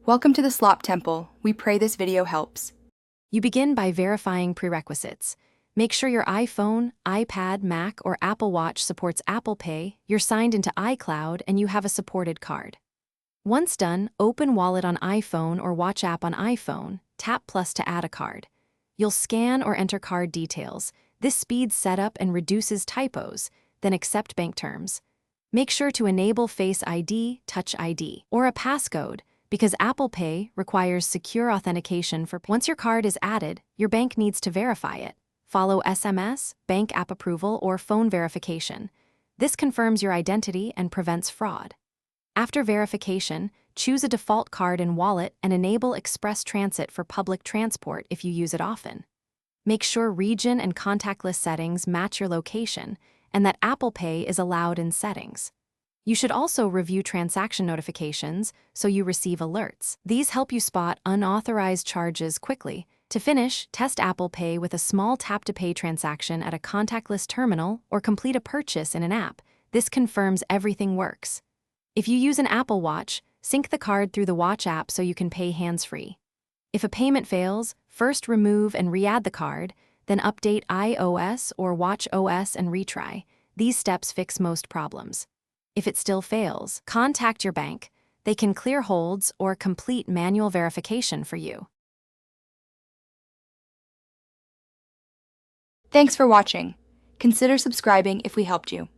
Welcome to the Slop Temple. We pray this video helps. You begin by verifying prerequisites. Make sure your iPhone, iPad, Mac, or Apple Watch supports Apple Pay, you're signed into iCloud, and you have a supported card. Once done, open Wallet on iPhone or Watch app on iPhone, tap Plus to add a card. You'll scan or enter card details. This speeds setup and reduces typos, then accept bank terms. Make sure to enable Face ID, Touch ID, or a passcode, because Apple Pay requires secure authentication for. Once your card is added, your bank needs to verify it. Follow SMS, bank app approval, or phone verification. This confirms your identity and prevents fraud. After verification, choose a default card and wallet and enable express transit for public transport if you use it often. Make sure region and contactless settings match your location and that Apple Pay is allowed in settings. You should also review transaction notifications so you receive alerts. These help you spot unauthorized charges quickly. To finish, test Apple Pay with a small tap-to-pay transaction at a contactless terminal or complete a purchase in an app. This confirms everything works. If you use an Apple Watch, sync the card through the Watch app so you can pay hands-free. If a payment fails, first remove and re-add the card, then update iOS or Watch OS and retry. These steps fix most problems. If it still fails, contact your bank. They can clear holds or complete manual verification for you. Thanks for watching. Consider subscribing if we helped you.